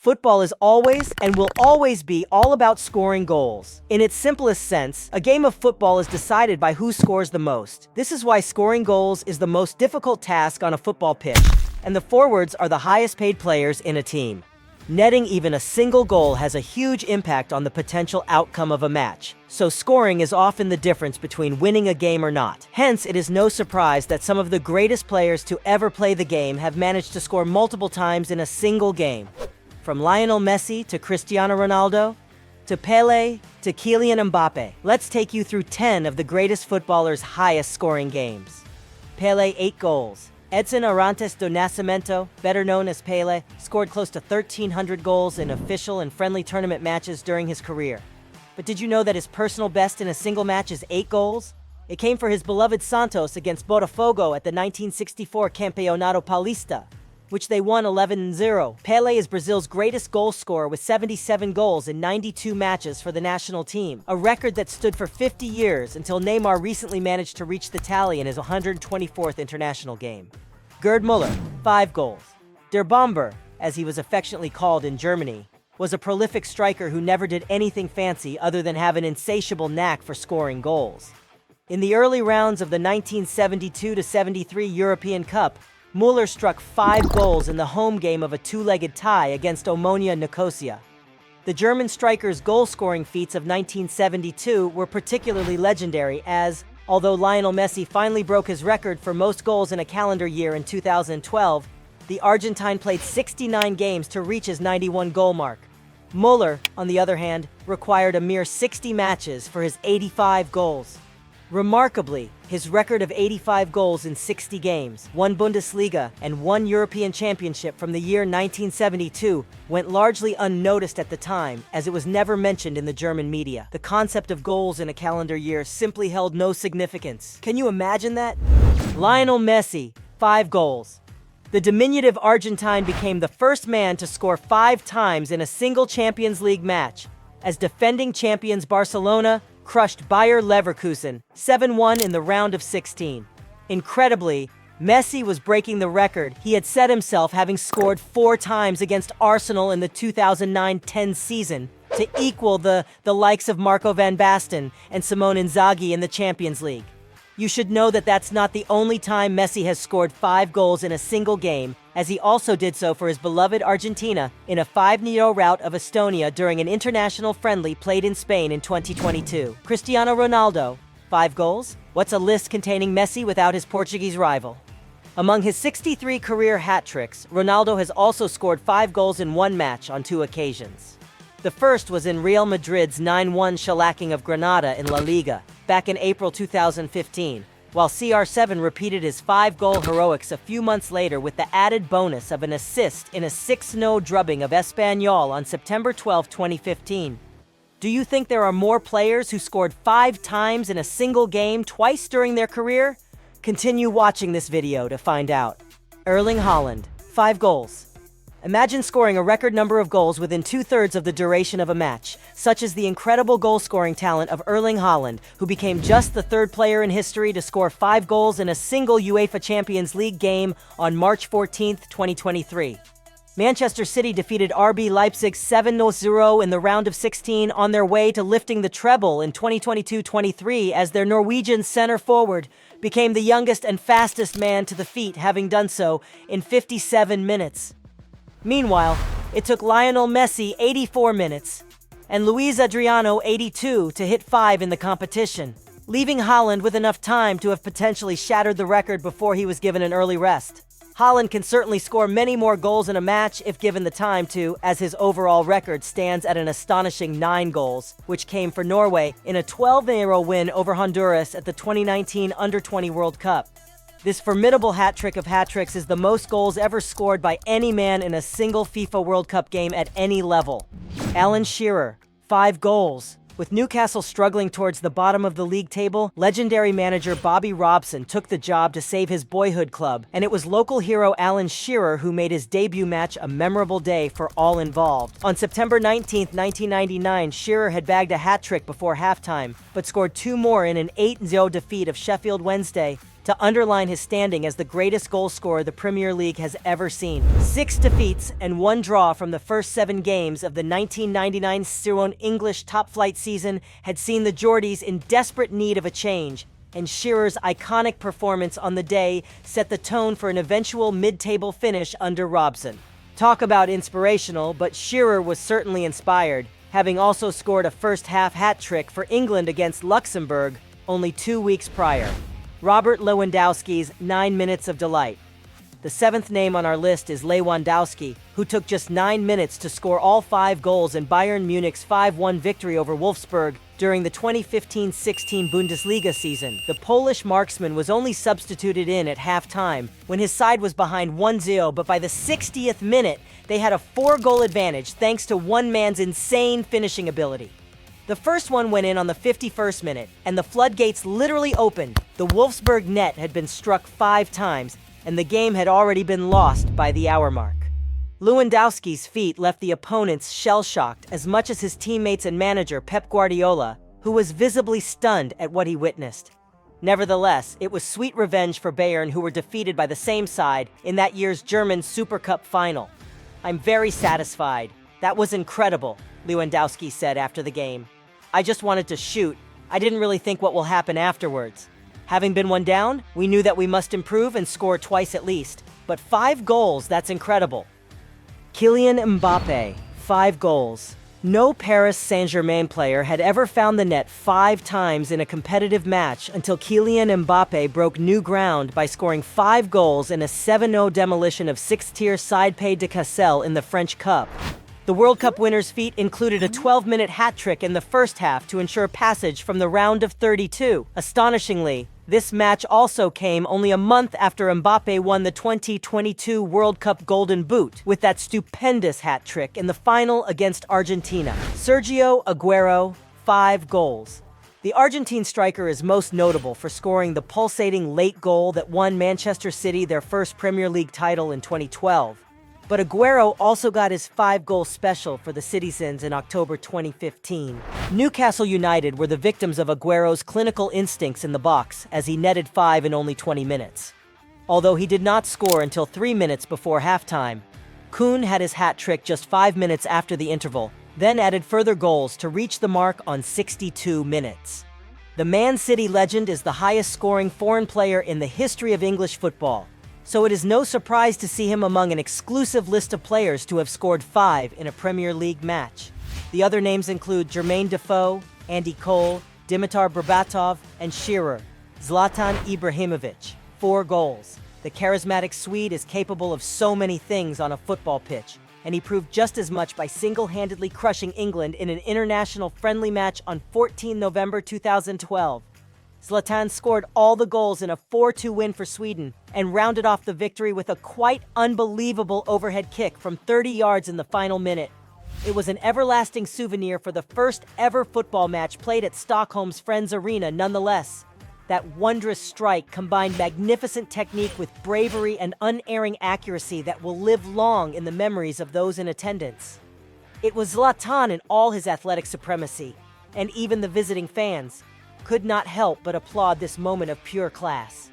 Football is always and will always be all about scoring goals. In its simplest sense, a game of football is decided by who scores the most. This is why scoring goals is the most difficult task on a football pitch, and the forwards are the highest paid players in a team. Netting even a single goal has a huge impact on the potential outcome of a match, so scoring is often the difference between winning a game or not. Hence, it is no surprise that some of the greatest players to ever play the game have managed to score multiple times in a single game. From Lionel Messi to Cristiano Ronaldo, to Pelé to Kylian Mbappe, let's take you through 10 of the greatest footballers' highest scoring games. Pelé, 8 goals. Edson Arantes do Nascimento, better known as Pelé, scored close to 1,300 goals in official and friendly tournament matches during his career. But did you know that his personal best in a single match is 8 goals? It came for his beloved Santos against Botafogo at the 1964 Campeonato Paulista, which they won 11-0. Pelé is Brazil's greatest goal scorer with 77 goals in 92 matches for the national team, a record that stood for 50 years until Neymar recently managed to reach the tally in his 124th international game. Gerd Müller, 5 goals. Der Bomber, as he was affectionately called in Germany, was a prolific striker who never did anything fancy other than have an insatiable knack for scoring goals. In the early rounds of the 1972-73 European Cup, Müller struck 5 goals in the home game of a two-legged tie against Omonia Nicosia. The German striker's goal-scoring feats of 1972 were particularly legendary as, although Lionel Messi finally broke his record for most goals in a calendar year in 2012, the Argentine played 69 games to reach his 91-goal mark. Müller, on the other hand, required a mere 60 matches for his 85 goals. Remarkably, his record of 85 goals in 60 games, 1 Bundesliga, and 1 European Championship from the year 1972 went largely unnoticed at the time, as it was never mentioned in the German media. The concept of goals in a calendar year simply held no significance. Can you imagine that? Lionel Messi, 5 goals. The diminutive Argentine became the first man to score 5 times in a single Champions League match, as defending champions Barcelona crushed Bayer Leverkusen 7-1 in the round of 16. Incredibly, Messi was breaking the record he had set himself, having scored 4 times against Arsenal in the 2009-10 season, to equal the likes of Marco van Basten and Simone Inzaghi in the Champions League. You should know that that's not the only time Messi has scored 5 goals in a single game, as he also did so for his beloved Argentina in a 5-0 rout of Estonia during an international friendly played in Spain in 2022. Cristiano Ronaldo, 5 goals? What's a list containing Messi without his Portuguese rival? Among his 63 career hat-tricks, Ronaldo has also scored 5 goals in one match on 2 occasions. The first was in Real Madrid's 9-1 shellacking of Granada in La Liga, back in April 2015, while CR7 repeated his 5-goal heroics a few months later with the added bonus of an assist in a 6-0 drubbing of Espanyol on September 12, 2015. Do you think there are more players who scored 5 times in a single game twice during their career? Continue watching this video to find out. Erling Haaland, 5 goals. Imagine scoring a record number of goals within 2/3 of the duration of a match, such as the incredible goal-scoring talent of Erling Haaland, who became just the 3rd player in history to score 5 goals in a single UEFA Champions League game on March 14, 2023. Manchester City defeated RB Leipzig 7-0 in the round of 16 on their way to lifting the treble in 2022-23 as their Norwegian center forward became the youngest and fastest man to the feat, having done so in 57 minutes. Meanwhile, it took Lionel Messi 84 minutes and Luis Adriano 82 to hit 5 in the competition, leaving Haaland with enough time to have potentially shattered the record before he was given an early rest. Haaland can certainly score many more goals in a match if given the time to, as his overall record stands at an astonishing 9 goals, which came for Norway in a 12-0 win over Honduras at the 2019 Under-20 World Cup. This formidable hat-trick of hat-tricks is the most goals ever scored by any man in a single FIFA World Cup game at any level. Alan Shearer, 5 goals. With Newcastle struggling towards the bottom of the league table, legendary manager Bobby Robson took the job to save his boyhood club, and it was local hero Alan Shearer who made his debut match a memorable day for all involved. On September 19, 1999, Shearer had bagged a hat-trick before halftime, but scored 2 more in an 8-0 defeat of Sheffield Wednesday to underline his standing as the greatest goal scorer the Premier League has ever seen. 6 defeats and 1 draw from the first 7 games of the 1999-01 English top-flight season had seen the Geordies in desperate need of a change, and Shearer's iconic performance on the day set the tone for an eventual mid-table finish under Robson. Talk about inspirational, but Shearer was certainly inspired, having also scored a first-half hat-trick for England against Luxembourg only 2 weeks prior. Robert Lewandowski's 9 minutes of delight. The 7th name on our list is Lewandowski, who took just 9 minutes to score all 5 goals in Bayern Munich's 5-1 victory over Wolfsburg during the 2015-16 Bundesliga season. The Polish marksman was only substituted in at halftime when his side was behind 1-0, but by the 60th minute, they had a 4-goal advantage thanks to one man's insane finishing ability. The first one went in on the 51st minute, and the floodgates literally opened. The Wolfsburg net had been struck 5 times, and the game had already been lost by the hour mark. Lewandowski's feat left the opponents shell-shocked as much as his teammates and manager Pep Guardiola, who was visibly stunned at what he witnessed. Nevertheless, it was sweet revenge for Bayern, who were defeated by the same side in that year's German Super Cup final. "I'm very satisfied. That was incredible," Lewandowski said after the game. "I just wanted to shoot. I didn't really think what will happen afterwards. Having been one down, we knew that we must improve and score twice at least. But 5 goals, that's incredible." Kylian Mbappé, 5 goals. No Paris Saint-Germain player had ever found the net 5 times in a competitive match until Kylian Mbappé broke new ground by scoring 5 goals in a 7-0 demolition of 6th-tier Side Pays de Cassel in the French Cup. The World Cup winner's feat included a 12-minute hat-trick in the first half to ensure passage from the round of 32. Astonishingly, this match also came only a month after Mbappé won the 2022 World Cup Golden Boot with that stupendous hat-trick in the final against Argentina. Sergio Aguero, 5 goals. The Argentine striker is most notable for scoring the pulsating late goal that won Manchester City their first Premier League title in 2012. But Aguero also got his 5-goal special for the Citizens in October 2015. Newcastle United were the victims of Aguero's clinical instincts in the box as he netted 5 in only 20 minutes. Although he did not score until 3 minutes before halftime, Kuhn had his hat-trick just 5 minutes after the interval, then added further goals to reach the mark on 62 minutes. The Man City legend is the highest-scoring foreign player in the history of English football, so it is no surprise to see him among an exclusive list of players to have scored 5 in a Premier League match. The other names include Jermaine Defoe, Andy Cole, Dimitar Berbatov, and Shearer. Zlatan Ibrahimovic, 4 goals. The charismatic Swede is capable of so many things on a football pitch, and he proved just as much by single-handedly crushing England in an international friendly match on 14 November 2012. Zlatan scored all the goals in a 4-2 win for Sweden and rounded off the victory with a quite unbelievable overhead kick from 30 yards in the final minute. It was an everlasting souvenir for the first ever football match played at Stockholm's Friends Arena nonetheless. That wondrous strike combined magnificent technique with bravery and unerring accuracy that will live long in the memories of those in attendance. It was Zlatan in all his athletic supremacy, and even the visiting fans could not help but applaud this moment of pure class.